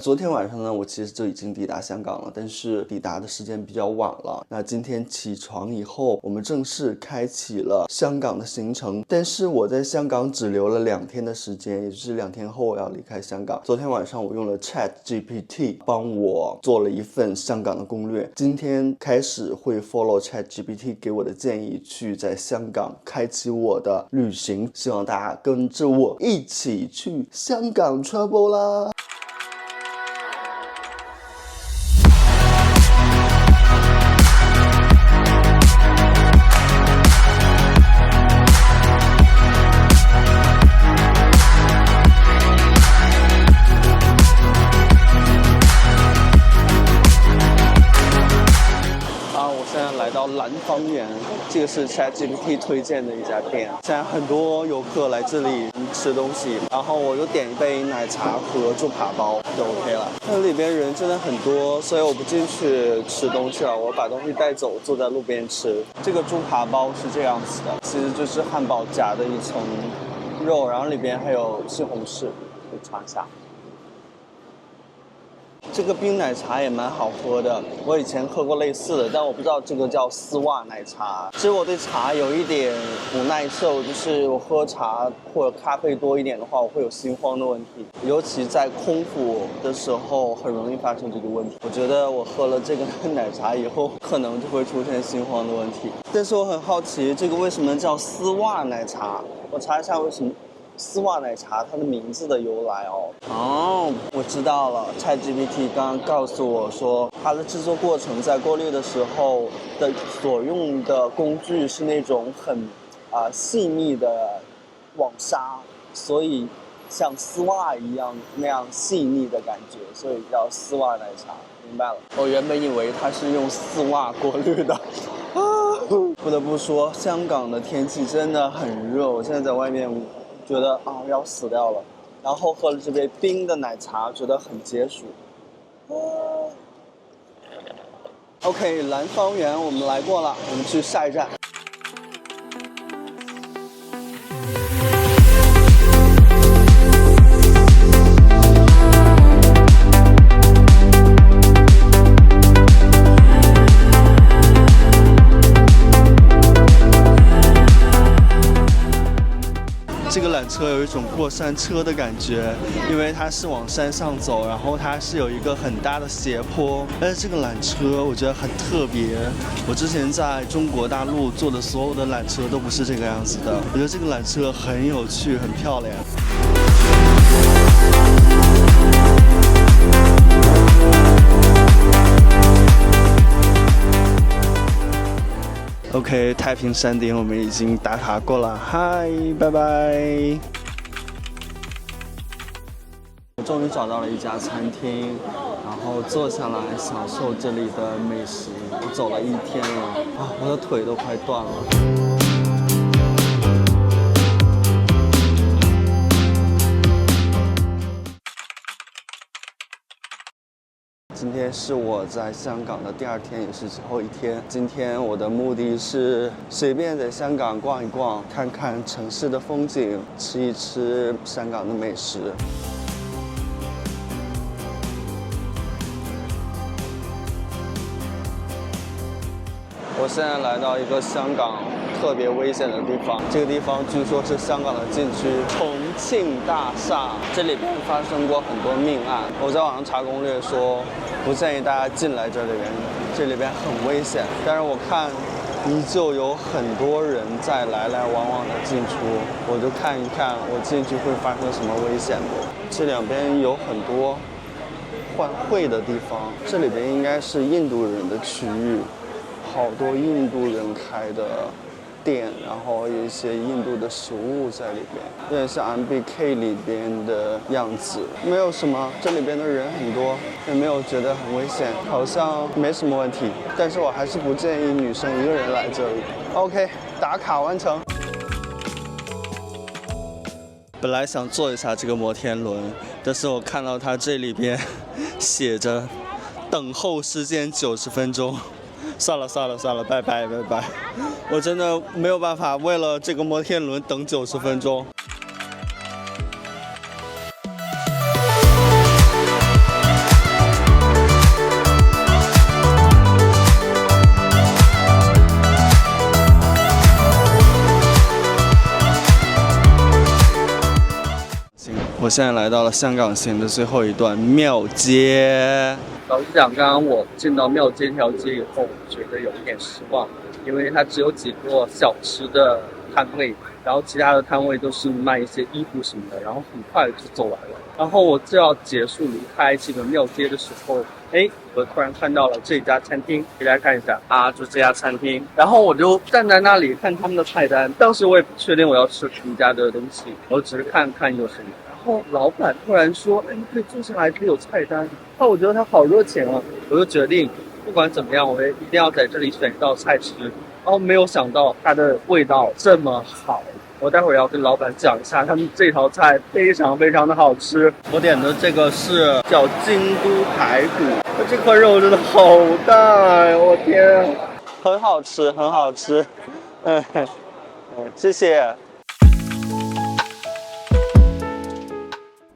昨天晚上呢，我其实就已经抵达香港了，但是抵达的时间比较晚了。那今天起床以后，我们正式开启了香港的行程。但是我在香港只留了2天的时间，也就是2天后我要离开香港。昨天晚上我用了 ChatGPT 帮我做了一份香港的攻略。今天开始会 follow ChatGPT 给我的建议，去在香港开启我的旅行。希望大家跟着我一起去香港 travel 啦！蓝方园，这个是 ChatGPT 推荐的一家店。现在很多游客来这里吃东西，然后我就点一杯奶茶和猪扒包就 OK 了。那里边人真的很多，所以我不进去吃东西了，我把东西带走，坐在路边吃。这个猪扒包是这样子的，其实就是汉堡夹的一层肉，然后里边还有西红柿，可以尝一下。这个冰奶茶也蛮好喝的，我以前喝过类似的，但我不知道这个叫丝袜奶茶。其实我对茶有一点不耐受，就是我喝茶或者咖啡多一点的话，我会有心慌的问题，尤其在空腹的时候很容易发生这个问题。我觉得我喝了这个奶茶以后，可能就会出现心慌的问题。但是我很好奇，这个为什么叫丝袜奶茶？我查一下为什么。丝袜奶茶它的名字的由来哦，我知道了。ChatGPT 刚刚告诉我说，它的制作过程在过滤的时候的所用的工具是那种很细密的网纱，所以像丝袜一样那样细腻的感觉，所以叫丝袜奶茶。明白了，我原本以为它是用丝袜过滤的。不得不说，香港的天气真的很热，我现在在外面。觉得要死掉了，然后喝了这杯冰的奶茶，觉得很解暑。OK， 蓝方园我们来过了，我们去下一站。这个缆车有一种过山车的感觉，因为它是往山上走，然后它是有一个很大的斜坡。但是这个缆车我觉得很特别，我之前在中国大陆坐的所有的缆车都不是这个样子的。我觉得这个缆车很有趣，很漂亮。OK， 太平山顶我们已经打卡过了，嗨，拜拜。我终于找到了一家餐厅，然后坐下来享受这里的美食。我走了1天了，我的腿都快断了。今天是我在香港的第2天，也是最后1天。今天我的目的是随便在香港逛一逛，看看城市的风景，吃一吃香港的美食。我现在来到一个香港特别危险的地方，这个地方据说是香港的禁区——重庆大厦。这里边发生过很多命案，我在网上查攻略说，不建议大家进来这里边，这里边很危险。但是我看，依旧有很多人在来来往往的进出，我就看一看我进去会发生什么危险的。这两边有很多换汇的地方，这里边应该是印度人的区域。好多印度人开的店，然后有一些印度的食物在里边，有点像 MBK 里边的样子。没有什么，这里边的人很多，也没有觉得很危险，好像没什么问题。但是我还是不建议女生一个人来这里。OK， 打卡完成。本来想坐一下这个摩天轮，但是我看到它这里边写着等候时间90分钟。算了，拜拜。我真的没有办法为了这个摩天轮等90分钟。现在来到了香港行的最后一段庙街。老实讲，刚刚我进到庙街这条街以后，觉得有一点失望，因为它只有几个小吃的摊位，然后其他的摊位都是卖一些衣服什么的，然后很快就走完了。然后我就要结束离开这个庙街的时候，我突然看到了这家餐厅，给大家看一下啊，就这家餐厅。然后我就站在那里看他们的菜单，当时我也不确定我要吃什么家的东西，我只是看看有什么。然后老板突然说：“你可以坐下来，可以有菜单。”那我觉得他好热情啊，我就决定不管怎么样，我也一定要在这里选一道菜吃。然后没有想到它的味道这么好。我待会儿要跟老板讲一下，他们这道菜非常非常的好吃。我点的这个是叫京都排骨，这块肉真的好大呀！我天，很好吃，很好吃。谢谢。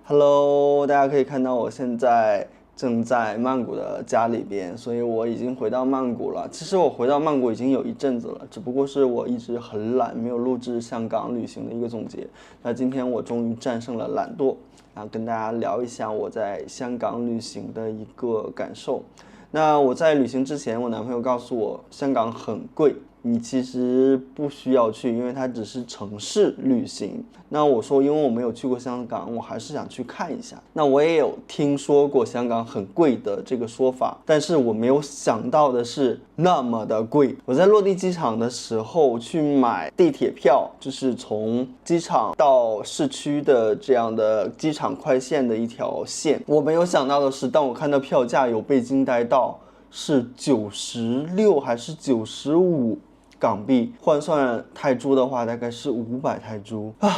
Hello， 大家可以看到我现在正在曼谷的家里边，所以我已经回到曼谷了。其实我回到曼谷已经有一阵子了，只不过是我一直很懒，没有录制香港旅行的一个总结。那今天我终于战胜了懒惰，然后跟大家聊一下我在香港旅行的一个感受。那我在旅行之前，我男朋友告诉我香港很贵，你其实不需要去，因为它只是城市旅行。那我说因为我没有去过香港，我还是想去看一下。那我也有听说过香港很贵的这个说法，但是我没有想到的是那么的贵。我在落地机场的时候去买地铁票，就是从机场到市区的这样的机场快线的一条线。我没有想到的是，当我看到票价有被惊呆到，是96还是95港币，换算泰铢的话大概是500泰铢啊。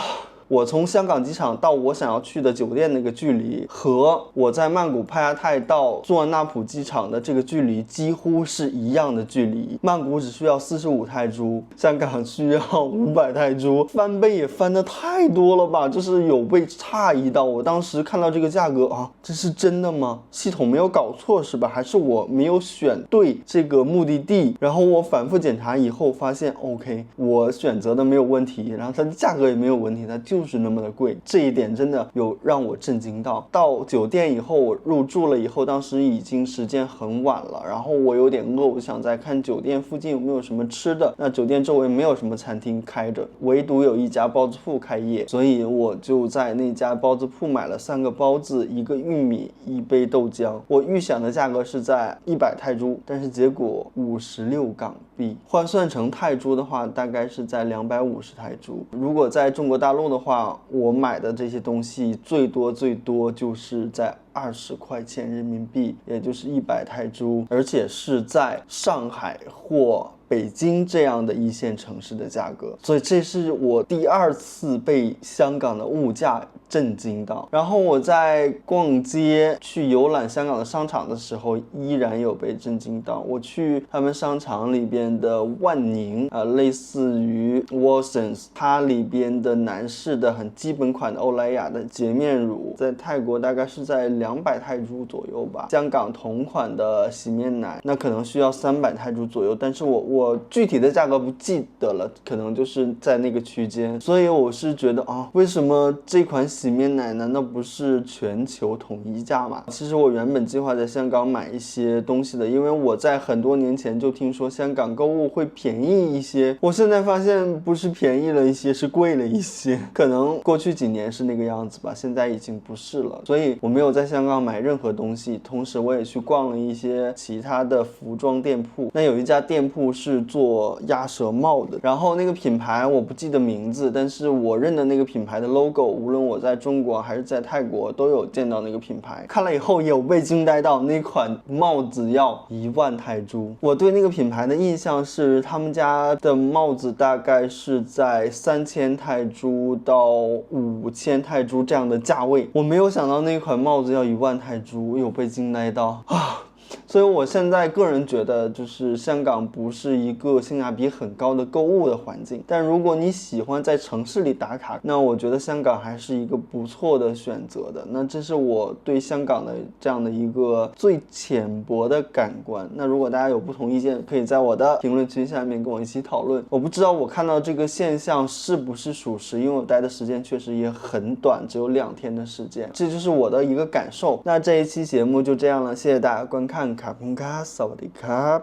我从香港机场到我想要去的酒店那个距离，和我在曼谷帕亚泰到素万那普机场的这个距离几乎是一样的距离。曼谷只需要45泰铢，香港需要500泰铢，翻倍也翻得太多了吧，就是有被诧异到。我当时看到这个价格啊，这是真的吗？系统没有搞错是吧？还是我没有选对这个目的地？然后我反复检查以后发现 OK， 我选择的没有问题，然后它的价格也没有问题，它就是那么的贵。这一点真的有让我震惊到。到酒店以后，我入住了以后，当时已经时间很晚了，然后我有点饿，我想再看酒店附近有没有什么吃的。那酒店周围没有什么餐厅开着，唯独有一家包子铺开业，所以我就在那家包子铺买了3个包子、1个玉米、1杯豆浆。我预想的价格是在100泰铢，但是结果56港币，换算成泰铢的话大概是在250泰铢。如果在中国大陆的话，我买的这些东西最多就是在20块钱人民币，也就是100泰铢，而且是在上海或北京这样的一线城市的价格。所以这是我第2次被香港的物价震惊到。然后我在逛街去游览香港的商场的时候，依然有被震惊到。我去他们商场里边的万宁，类似于 Watsons， 它里边的男士的很基本款的欧莱雅的洁面乳，在泰国大概是在200泰铢左右吧。香港同款的洗面奶，那可能需要300泰铢左右，但是我具体的价格不记得了，可能就是在那个区间。所以我是觉得啊，为什么这款洗面奶难道不是全球统一价吗？其实我原本计划在香港买一些东西的，因为我在很多年前就听说香港购物会便宜一些，我现在发现不是便宜了一些，是贵了一些。可能过去几年是那个样子吧，现在已经不是了。所以我没有在香港买任何东西，同时我也去逛了一些其他的服装店铺。那有一家店铺是做鸭舌帽的，然后那个品牌我不记得名字，但是我认的那个品牌的 logo， 无论我在中国还是在泰国都有见到那个品牌。看了以后有被惊呆到，那款帽子要1万泰铢。我对那个品牌的印象是他们家的帽子大概是在3000泰铢到5000泰铢这样的价位，我没有想到那款帽子要1万泰铢，有被惊呆到啊！所以我现在个人觉得，就是香港不是一个性价比很高的购物的环境，但如果你喜欢在城市里打卡，那我觉得香港还是一个不错的选择的。那这是我对香港的这样的一个最浅薄的感官。那如果大家有不同意见，可以在我的评论区下面跟我一起讨论。我不知道我看到这个现象是不是属实，因为我待的时间确实也很短，只有2天的时间，这就是我的一个感受。那这一期节目就这样了，谢谢大家观看，卡pun卡，萨瓦迪卡。